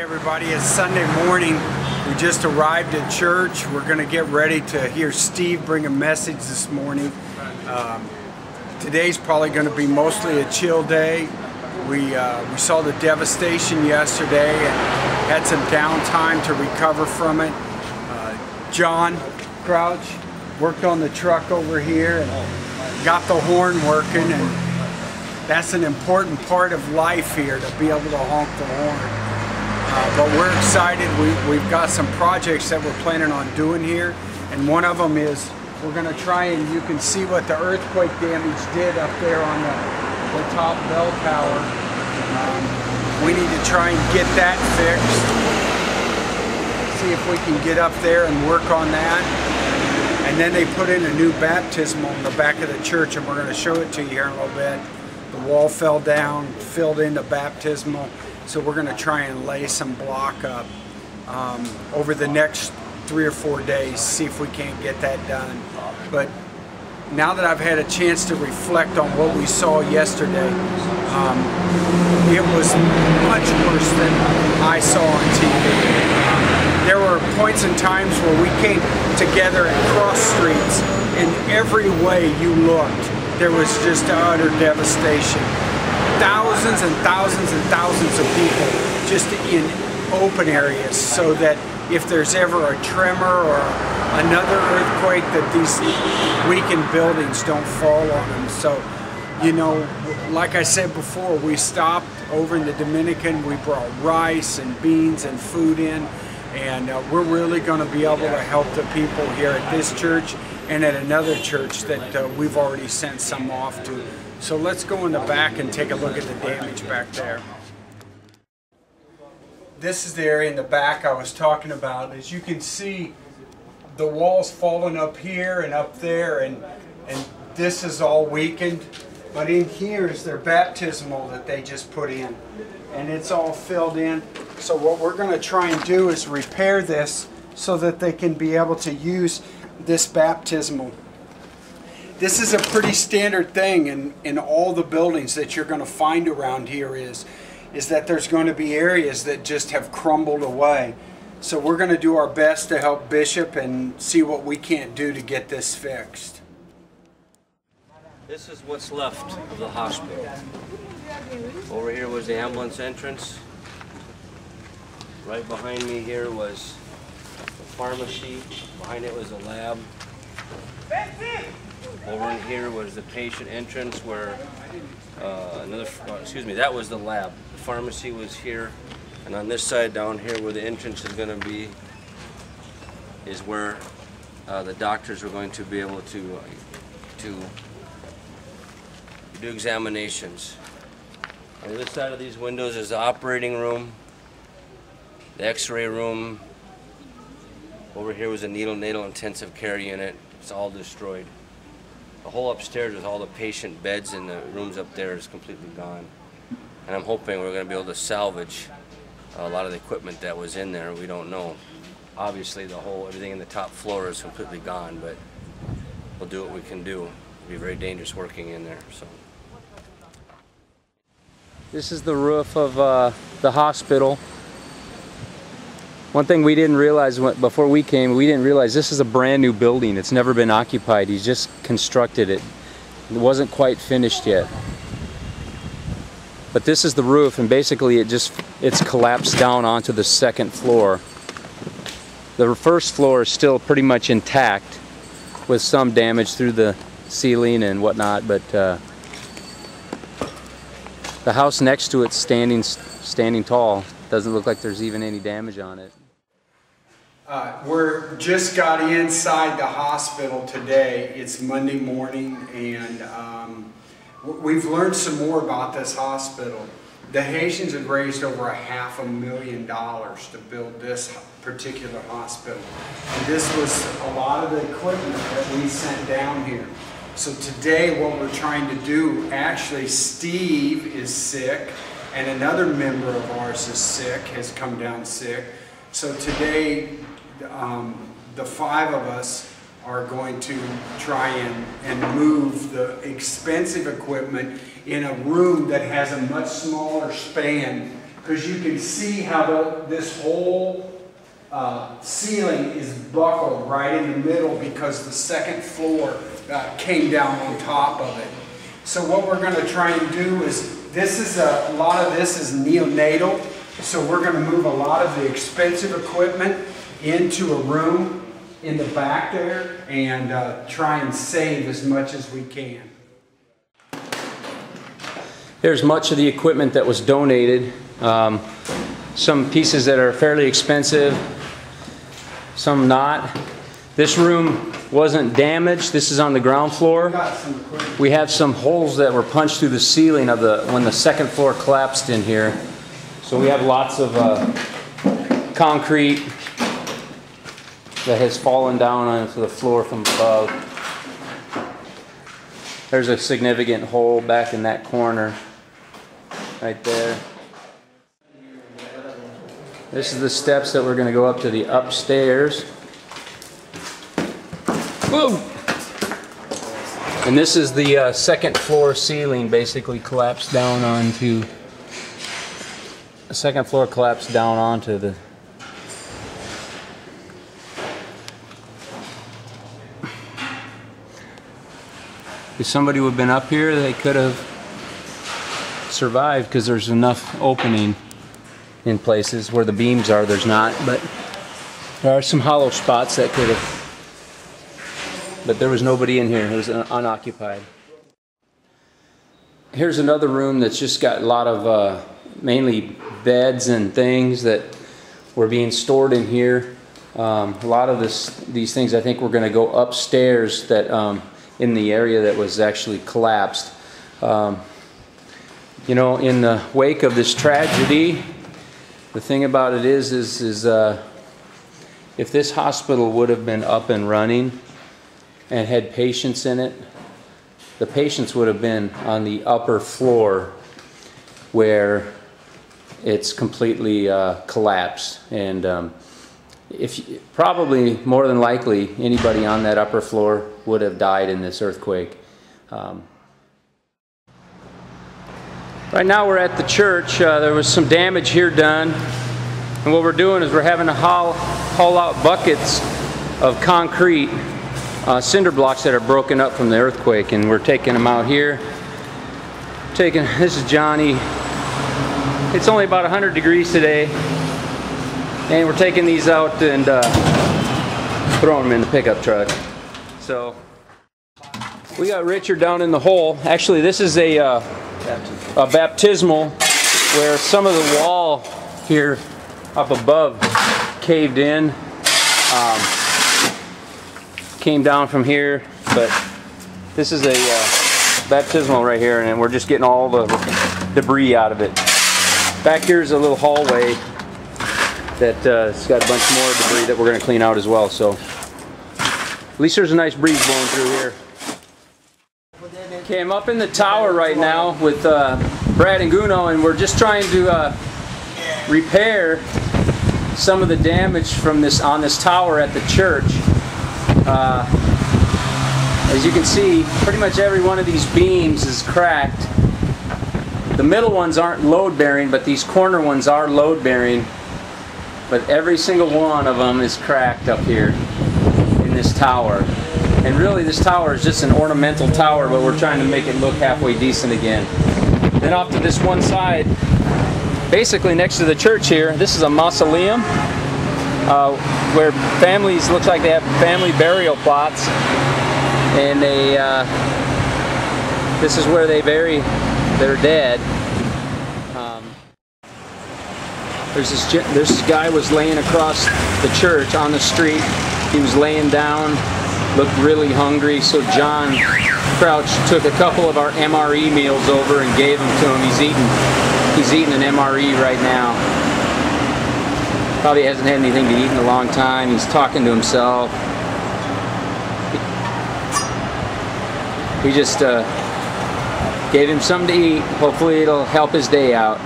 Everybody, it's Sunday morning. We just arrived at church. We're going to get ready to hear Steve bring a message this morning. Today's probably going to be mostly a chill day. We saw the devastation yesterday and had some downtime to recover from it. John Crouch worked on the truck over here and got the horn working, and that's an important part of life here, to be able to honk the horn. But we're excited. We've got some projects that we're planning on doing here, and one of them is we're going to try, and you can see what the earthquake damage did up there on the top bell tower. We need to try and get that fixed. See if we can get up there and work on that. And then they put in a new baptismal in the back of the church, and we're going to show it to you here in a little bit. The wall fell down, filled in the baptismal. So we're going to try and lay some block up over the next 3 or 4 days, see if we can't get that done. But now that I've had a chance to reflect on what we saw yesterday, it was much worse than I saw on TV. There were points and times where we came together at cross streets, and every way you looked, there was just utter devastation. Thousands and thousands and thousands of people just in open areas, so that if there's ever a tremor or another earthquake, that these weakened buildings don't fall on them. So, you know, like I said before, we stopped over in the Dominican. We brought rice and beans and food in, and we're really going to be able to help the people here at this church and at another church that we've already sent some off to. So let's go in the back and take a look at the damage back there. This is the area in the back I was talking about. As you can see, the walls falling up here and up there, and this is all weakened. But in here is their baptismal that they just put in, and it's all filled in. So what we're going to try and do is repair this so that they can be able to use this baptismal. This is a pretty standard thing in all the buildings that you're going to find around here is that there's going to be areas that just have crumbled away. So we're going to do our best to help Bishop and see what we can't do to get this fixed. This is what's left of the hospital. Over here was the ambulance entrance. Right behind me here was the pharmacy. Behind it was a lab. Over in here was the patient entrance where that was the lab. The pharmacy was here, and on this side down here where the entrance is going to be is where the doctors are going to be able to do examinations. On this side of these windows is the operating room, the x-ray room. Over here was a neonatal intensive care unit. It's all destroyed. The whole upstairs with all the patient beds in the rooms up there is completely gone. And I'm hoping we're going to be able to salvage a lot of the equipment that was in there. We don't know. Obviously everything in the top floor is completely gone, but we'll do what we can do. It'll be very dangerous working in there. So. This is the roof of the hospital. One thing we didn't realize before we came, we didn't realize this is a brand new building. It's never been occupied. He's just constructed it. It wasn't quite finished yet. But this is the roof, and basically it's collapsed down onto the second floor. The first floor is still pretty much intact with some damage through the ceiling and whatnot, but the house next to it's standing tall. Doesn't look like there's even any damage on it. We're just got inside the hospital today. It's Monday morning, and we've learned some more about this hospital. The Haitians had raised over $500,000 to build this particular hospital. And this was a lot of the equipment that we sent down here. So today what we're trying to do, actually Steve is sick, and another member of ours is sick, has come down sick. So today, the 5 of us are going to try and move the expensive equipment in a room that has a much smaller span because you can see how this whole ceiling is buckled right in the middle because the second floor came down on top of it. So what we're going to try and do is, a lot of this is neonatal, so we're going to move a lot of the expensive equipment into a room in the back there and try and save as much as we can. Here's much of the equipment that was donated. Some pieces that are fairly expensive, some not. This room wasn't damaged. This is on the ground floor. We have some holes that were punched through the ceiling of when the second floor collapsed in here. So we have lots of concrete that has fallen down onto the floor from above. There's a significant hole back in that corner right there. This is the steps that we're going to go up to the upstairs. Whoa! And this is the second floor ceiling basically collapsed down onto the second floor collapsed down onto the if somebody would have been up here, they could have survived because there's enough opening in places where the beams are. There's not, but there are some hollow spots that could have. But there was nobody in here. It was unoccupied. Here's another room that's just got a lot of mainly beds and things that were being stored in here. A lot of these things I think we're going to go upstairs that in the area that was actually collapsed. You know, in the wake of this tragedy, the thing about it is if this hospital would have been up and running and had patients in it, the patients would have been on the upper floor where it's completely collapsed. And probably more than likely anybody on that upper floor would have died in this earthquake. Right now we're at the church. There was some damage here done, and what we're doing is we're having to haul out buckets of concrete, cinder blocks that are broken up from the earthquake, and we're taking them out here. This is Johnny. It's only about 100 degrees today, and we're taking these out and throwing them in the pickup truck. So we got Richard down in the hole. Actually, this is a baptismal where some of the wall here up above caved in. Came down from here, but this is a baptismal right here, and we're just getting all the debris out of it. Back here's a little hallway that's got a bunch more debris that we're going to clean out as well. So at least there's a nice breeze blowing through here. Okay, I'm up in the tower right now with Brad and Guno, and we're just trying to repair some of the damage from on this tower at the church. As you can see, pretty much every one of these beams is cracked. The middle ones aren't load-bearing, but these corner ones are load-bearing. But every single one of them is cracked up here in this tower. And really this tower is just an ornamental tower, but we're trying to make it look halfway decent again. Then off to this one side, basically next to the church here, this is a mausoleum where families, looks like they have family burial plots, and this is where they bury their dead. This guy was laying across the church on the street. He was laying down, looked really hungry, so John Crouch took a couple of our MRE meals over and gave them to him. He's eating an MRE right now. Probably hasn't had anything to eat in a long time. He's talking to himself. We just gave him something to eat. Hopefully it'll help his day out.